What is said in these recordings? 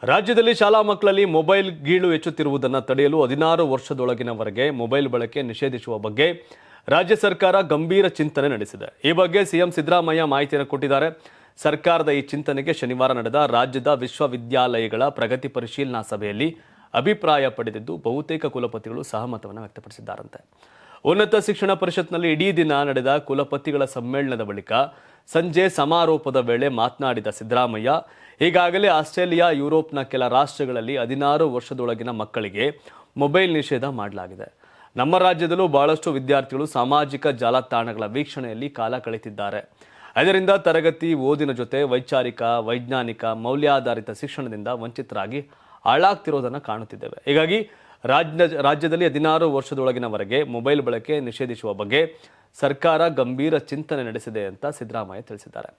ರಾಜ್ಯದಲ್ಲಿ ಶಾಲಾ ಮಕ್ಕಳಲ್ಲಿ ಮೊಬೈಲ್ ಗೀಳು ಹೆಚ್ಚುತ್ತಿರುವುದನ್ನು ತಡೆಯಲು 16 ವರ್ಷದೊಳಗಿನವರೆಗೆ ಮೊಬೈಲ್ ಬಳಕೆ ನಿಷೇಧಿಸುವ ಬಗ್ಗೆ ರಾಜ್ಯ ಸರ್ಕಾರ ಗಂಭೀರ ಚಿಂತನೆ ನಡೆಸಿದೆ. ಈ ಬಗ್ಗೆ ಸಿಎಂ ಸಿದ್ದರಾಮಯ್ಯ ಮಾಹಿತಿಯನ್ನು ಕೊಟ್ಟಿದ್ದಾರೆ. ಸರ್ಕಾರದ ಈ ಚಿಂತನೆಗೆ ಶನಿವಾರ ನಡೆದ ರಾಜ್ಯದ ವಿಶ್ವವಿದ್ಯಾಲಯಗಳ ಪ್ರಗತಿ ಪರಿಶೀಲನಾ ಸಭೆಯಲ್ಲಿ ಅಭಿಪ್ರಾಯ ಪಡೆದಿದ್ದು ಬಹುತೇಕ ಕುಲಪತಿಗಳು ಸಹಮತವನ್ನು ವ್ಯಕ್ತಪಡಿಸಿದ್ದಾರಂತೆ. ಉನ್ನತ ಶಿಕ್ಷಣ ಪರಿಷತ್ನಲ್ಲಿ ಇಡೀ ದಿನ ನಡೆದ ಕುಲಪತಿಗಳ ಸಮ್ಮೇಳನದ ಬಳಿಕ ಸಂಜೆ ಸಮಾರೋಪದ ವೇಳೆ ಮಾತನಾಡಿದ ಸಿದ್ದರಾಮಯ್ಯ, ಈಗಾಗಲೇ ಆಸ್ಟ್ರೇಲಿಯಾ, ಯುರೋಪ್ನ ಕೆಲ ರಾಷ್ಟ್ರಗಳಲ್ಲಿ 16 ವರ್ಷದೊಳಗಿನ ಮಕ್ಕಳಿಗೆ ಮೊಬೈಲ್ ನಿಷೇಧ ಮಾಡಲಾಗಿದೆ. ನಮ್ಮ ರಾಜ್ಯದಲ್ಲೂ ಬಹಳಷ್ಟು ವಿದ್ಯಾರ್ಥಿಗಳು ಸಾಮಾಜಿಕ ಜಾಲತಾಣಗಳ ವೀಕ್ಷಣೆಯಲ್ಲಿ ಕಾಲ ಕಳೆದಿದ್ದಾರೆ. ಅದರಿಂದ ತರಗತಿ ಓದಿನ ಜೊತೆ ವೈಚಾರಿಕ, ವೈಜ್ಞಾನಿಕ, ಮೌಲ್ಯಾಧಾರಿತ ಶಿಕ್ಷಣದಿಂದ ವಂಚಿತರಾಗಿ ಹಾಳಾಗ್ತಿರೋದನ್ನು ಕಾಣುತ್ತಿದ್ದೇವೆ. ಹೀಗಾಗಿ ರಾಜ್ಯದಲ್ಲಿ 16 ವರ್ಷದೊಳಗಿನವರೆಗೆ ಮೊಬೈಲ್ ಬಳಕೆ ನಿಷೇಧಿಸುವ ಬಗ್ಗೆ ಸರ್ಕಾರ ಗಂಭೀರ ಚಿಂತನೆ ನಡೆಸಿದೆ ಅಂತ ಸಿದ್ದರಾಮಯ್ಯ ತಿಳಿಸಿದ್ದಾರೆ.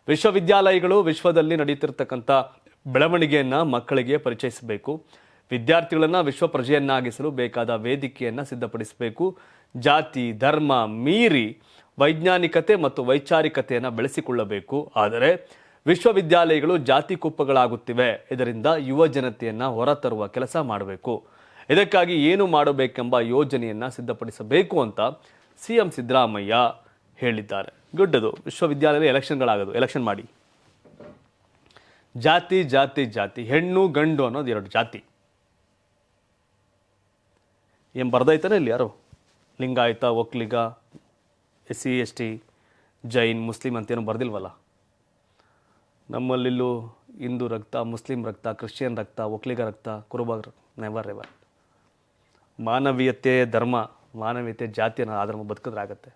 ವಿಶ್ವವಿದ್ಯಾಲಯಗಳು ವಿಶ್ವದಲ್ಲಿ ನಡೆಯುತ್ತಿರತಕ್ಕಂಥ ಬೆಳವಣಿಗೆಯನ್ನು ಮಕ್ಕಳಿಗೆ ಪರಿಚಯಿಸಬೇಕು. ವಿದ್ಯಾರ್ಥಿಗಳನ್ನು ವಿಶ್ವ ಪ್ರಜೆಯನ್ನಾಗಿಸಲು ಬೇಕಾದ ವೇದಿಕೆಯನ್ನು ಸಿದ್ಧಪಡಿಸಬೇಕು. ಜಾತಿ, ಧರ್ಮ ಮೀರಿ ವೈಜ್ಞಾನಿಕತೆ ಮತ್ತು ವೈಚಾರಿಕತೆಯನ್ನು ಬೆಳೆಸಿಕೊಳ್ಳಬೇಕು. ಆದರೆ ವಿಶ್ವವಿದ್ಯಾಲಯಗಳು ಜಾತಿ ಕುಪ್ಪಗಳಾಗುತ್ತಿವೆ. ಇದರಿಂದ ಯುವ ಜನತೆಯನ್ನು ಹೊರತರುವ ಕೆಲಸ ಮಾಡಬೇಕು. ಇದಕ್ಕಾಗಿ ಏನು ಮಾಡಬೇಕೆಂಬ ಯೋಜನೆಯನ್ನು ಸಿದ್ಧಪಡಿಸಬೇಕು ಅಂತ ಸಿಎಂ ಸಿದ್ದರಾಮಯ್ಯ ಹೇಳಿದ್ದಾರೆ. ಗುಡ್ಡದು ವಿಶ್ವವಿದ್ಯಾಲಯ ಎಲೆಕ್ಷನ್ ಮಾಡಿ ಜಾತಿ ಜಾತಿ ಜಾತಿ ಹೆಣ್ಣು ಗಂಡು ಅನ್ನೋದು 2 ಜಾತಿ ಏನು ಬರ್ದೈತಾನೆ ಇಲ್ಲಿ ಯಾರು Lingayat, Vokkaliga, SC ST, Jain, Muslim ಅಂತೇನು ಬರ್ದಿಲ್ವಲ್ಲ. ನಮ್ಮಲ್ಲಿಲ್ಲೂ ಹಿಂದೂ ರಕ್ತ, ಮುಸ್ಲಿಂ ರಕ್ತ, ಕ್ರಿಶ್ಚಿಯನ್ ರಕ್ತ, ಒಕ್ಕಲಿಗ ರಕ್ತ, ಕುರುಬ ನೆವರ್ ಎವರ್. ಮಾನವೀಯತೆ ಧರ್ಮ, ಮಾನವೀಯತೆ ಜಾತಿಯನ್ನು ಆಧರ್ಮ ಬದುಕಿದ್ರೆ ಆಗುತ್ತೆ.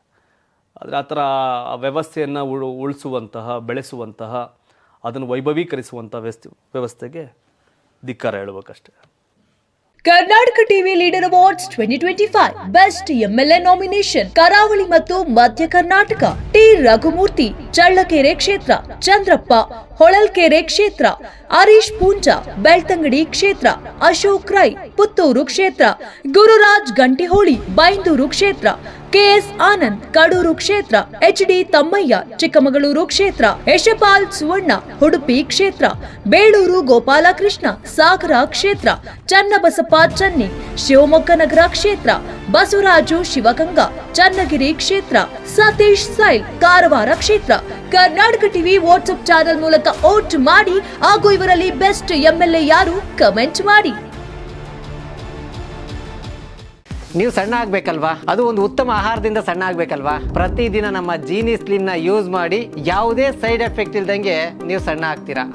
ಆದರೆ ಆ ಥರ ವ್ಯವಸ್ಥೆಯನ್ನು ಉಳಿಸುವಂತಹ, ಬೆಳೆಸುವಂತಹ, ಅದನ್ನು ವೈಭವೀಕರಿಸುವಂಥ ವ್ಯವಸ್ಥೆಗೆ ಧಿಕ್ಕಾರ ಹೇಳಬೇಕಷ್ಟೇ. Karnataka TV leader awards 2025 best MLA nomination ಕರಾವಳಿ ಮತ್ತು ಮಧ್ಯ ಕರ್ನಾಟಕ. ಟಿ ರಘುಮೂರ್ತಿ ಚಳ್ಳಕೆರೆ ಕ್ಷೇತ್ರ, ಚಂದ್ರಪ್ಪ ಹೊಳಲ್ಕೆರೆ ಕ್ಷೇತ್ರ, ಹರೀಶ್ ಪೂಂಜಾ ಬೆಳ್ತಂಗಡಿ ಕ್ಷೇತ್ರ, ಅಶೋಕ್ ರೈ ಪುತ್ತೂರು ಕ್ಷೇತ್ರ, ಗುರುರಾಜ್ ಗಂಟಿಹೋಳಿ ಬೈಂದೂರು ಕ್ಷೇತ್ರ, KS ಆನಂದ್ ಕಡೂರು ಕ್ಷೇತ್ರ, HD ತಮ್ಮಯ್ಯ ಚಿಕ್ಕಮಗಳೂರು ಕ್ಷೇತ್ರ, ಯಶಪಾಲ್ ಸುವರ್ಣ ಉಡುಪಿ ಕ್ಷೇತ್ರ, ಬೇಳೂರು ಗೋಪಾಲಕೃಷ್ಣ ಸಾಗರ ಕ್ಷೇತ್ರ, ಚನ್ನಬಸಪ್ಪ ಚನ್ನಿ ಶಿವಮೊಗ್ಗ ನಗರ ಕ್ಷೇತ್ರ, ಬಸವರಾಜು ಶಿವಗಂಗಾ ಚನ್ನಗಿರಿ ಕ್ಷೇತ್ರ, ಸತೀಶ್ ಸೈಲ್ ಕಾರವಾರ ಕ್ಷೇತ್ರ. ಕರ್ನಾಟಕ ಟಿವಿ ವಾಟ್ಸ್ಆಪ್ ಚಾನೆಲ್ ಮೂಲಕ ವೋಟ್ ಮಾಡಿ ಹಾಗೂ ಇವರಲ್ಲಿ ಬೆಸ್ಟ್ MLA ಯಾರು ಕಮೆಂಟ್ ಮಾಡಿ. ನೀವು ಸಣ್ಣ ಆಗ್ಬೇಕಲ್ವಾ? ಅದು ಒಂದು ಉತ್ತಮ ಆಹಾರದಿಂದ ಸಣ್ಣ ಆಗ್ಬೇಕಲ್ವಾ? ಪ್ರತಿದಿನ ನಮ್ಮ ಜೀನಿ ಸ್ಲಿಮ್ನ ಯೂಸ್ ಮಾಡಿ ಯಾವುದೇ ಸೈಡ್ ಎಫೆಕ್ಟ್ ಇಲ್ದಂಗೆ ನೀವು ಸಣ್ಣ ಆಗ್ತೀರಾ.